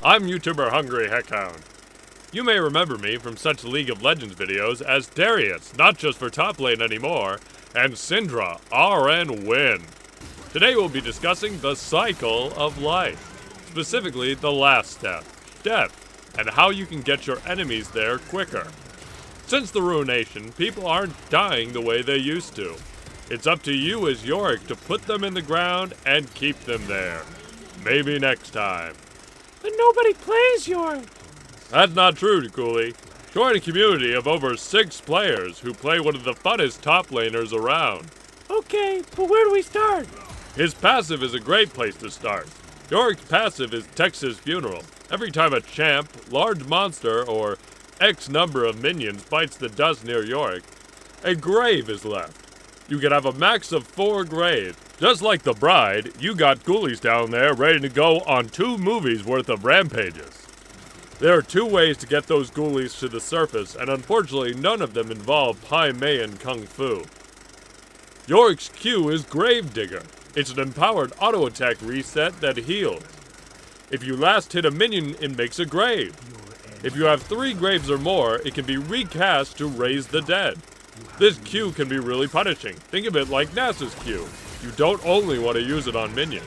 I'm YouTuber Hungry Heckhound. You may remember me from such League of Legends videos as Darius, not just for top lane anymore, and Syndra, RN Win. Today we'll be discussing the cycle of life, specifically the last step, death, and how you can get your enemies there quicker. Since the ruination, people aren't dying the way they used to. It's up to you as Yorick to put them in the ground and keep them there. Maybe next time. But nobody plays Yorick. That's not true, Cooley. Join a community of over 6 players who play one of the funnest top laners around. Okay, but where do we start? His passive is a great place to start. Yorick's passive is Texas Funeral. Every time a champ, large monster, or X number of minions bites the dust near Yorick, a grave is left. You can have a max of 4 graves. Just like the bride, you got ghoulies down there ready to go on 2 movies worth of rampages. There are 2 ways to get those ghoulies to the surface, and unfortunately none of them involve Pai Mei and Kung Fu. Yorick's Q is Gravedigger. It's an empowered auto-attack reset that heals. If you last hit a minion, it makes a grave. If you have 3 graves or more, it can be recast to raise the dead. This Q can be really punishing. Think of it like NASA's Q. You don't only want to use it on minions.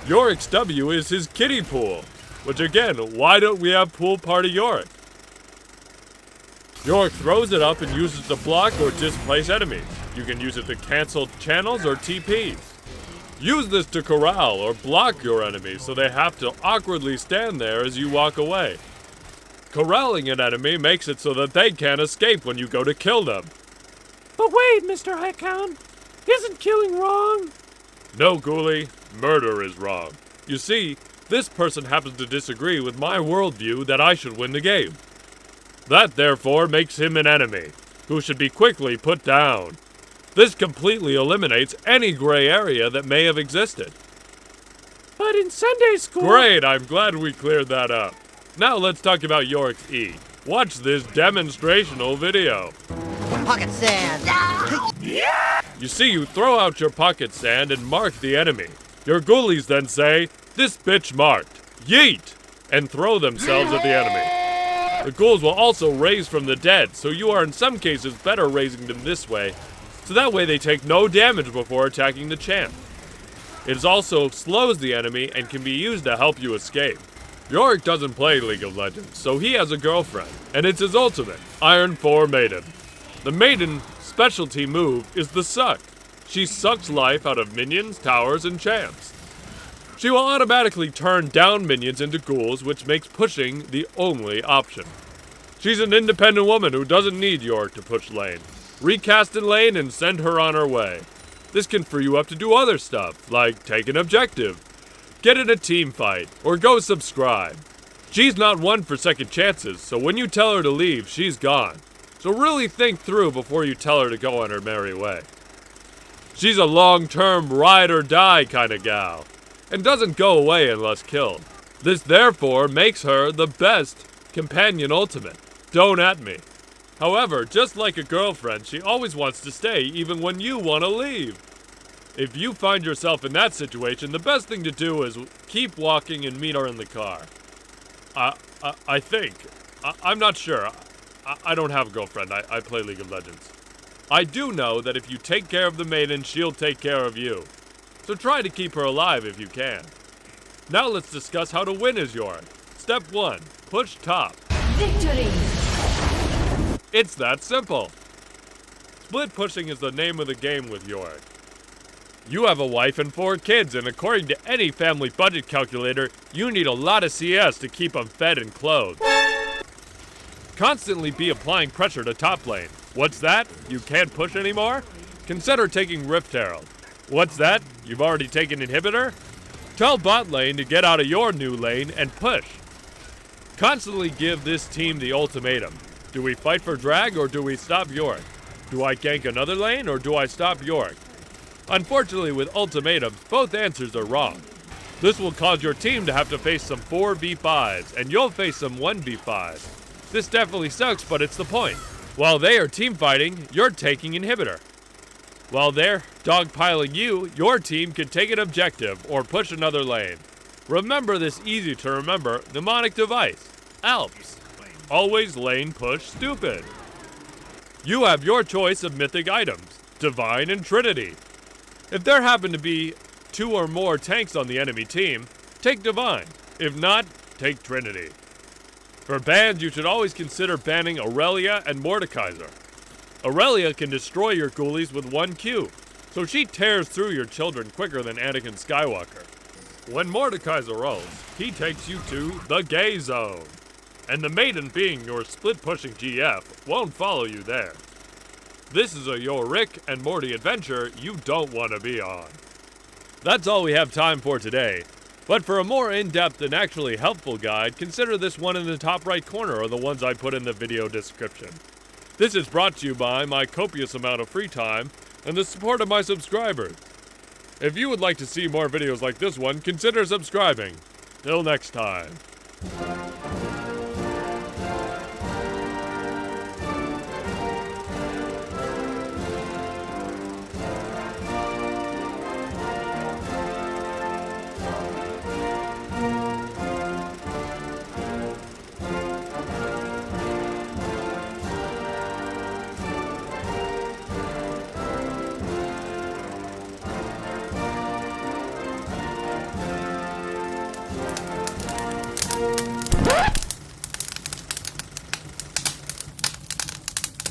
Yorick's W is his kiddie pool. Which again, why don't we have Pool Party Yorick? Yorick throws it up and uses it to block or displace enemies. You can use it to cancel channels or TPs. Use this to corral or block your enemies so they have to awkwardly stand there as you walk away. Corralling an enemy makes it so that they can't escape when you go to kill them. But wait, Mr. Heckhound, isn't killing wrong? No, Ghoulie, murder is wrong. You see, this person happens to disagree with my worldview that I should win the game. That therefore makes him an enemy, who should be quickly put down. This completely eliminates any gray area that may have existed. But in Sunday school... Great, I'm glad we cleared that up. Now let's talk about Yorick's E. Watch this demonstrational video. Pocket sand! You see, you throw out your pocket sand and mark the enemy. Your ghoulies then say, "This bitch marked. Yeet!" and throw themselves at the enemy. The ghouls will also raise from the dead, so you are in some cases better raising them this way, so that way they take no damage before attacking the champ. It also slows the enemy and can be used to help you escape. Yorick doesn't play League of Legends, so he has a girlfriend, and it's his ultimate, Iron 4 Maiden. The Maiden specialty move is the Suck. She sucks life out of minions, towers, and champs. She will automatically turn down minions into ghouls, which makes pushing the only option. She's an independent woman who doesn't need Yorick to push lane. Recast in lane and send her on her way. This can free you up to do other stuff, like take an objective, get in a team fight, or go subscribe. She's not one for second chances, so when you tell her to leave, she's gone. So really think through before you tell her to go on her merry way. She's a long-term ride or die kind of gal, and doesn't go away unless killed. This therefore makes her the best companion ultimate. Don't at me. However, just like a girlfriend, she always wants to stay even when you want to leave. If you find yourself in that situation, the best thing to do is keep walking and meet her in the car. I think. I'm not sure. I don't have a girlfriend. I play League of Legends. I do know that if you take care of the maiden, she'll take care of you. So try to keep her alive if you can. Now let's discuss how to win as Yorick. Step 1. Push top. Victory! It's that simple. Split pushing is the name of the game with Yorick. You have a wife and 4 kids, and according to any family budget calculator, you need a lot of CS to keep them fed and clothed. Constantly be applying pressure to top lane. What's that? You can't push anymore? Consider taking Rift Herald. What's that? You've already taken Inhibitor? Tell bot lane to get out of your new lane and push. Constantly give this team the ultimatum. Do we fight for drag or do we stop Yorick? Do I gank another lane or do I stop Yorick? Unfortunately, with ultimatums, both answers are wrong. This will cause your team to have to face some 4v5s, and you'll face some 1v5s. This definitely sucks, but it's the point. While they are team fighting, you're taking Inhibitor. While they're dogpiling you, your team can take an objective or push another lane. Remember this easy to remember mnemonic device, ALPS. Always lane push stupid. You have your choice of mythic items, Divine and Trinity. If there happen to be 2 or more tanks on the enemy team, take Divine. If not, take Trinity. For bans, you should always consider banning Aurelia and Mordekaiser. Aurelia can destroy your ghoulies with 1 Q, so she tears through your children quicker than Anakin Skywalker. When Mordekaiser rolls, he takes you to the gay zone. And the maiden, being your split pushing GF, won't follow you there. This is a Yorick and Morty adventure you don't want to be on. That's all we have time for today. But for a more in-depth and actually helpful guide, consider this one in the top right corner or the ones I put in the video description. This is brought to you by my copious amount of free time and the support of my subscribers. If you would like to see more videos like this one, consider subscribing. Till next time.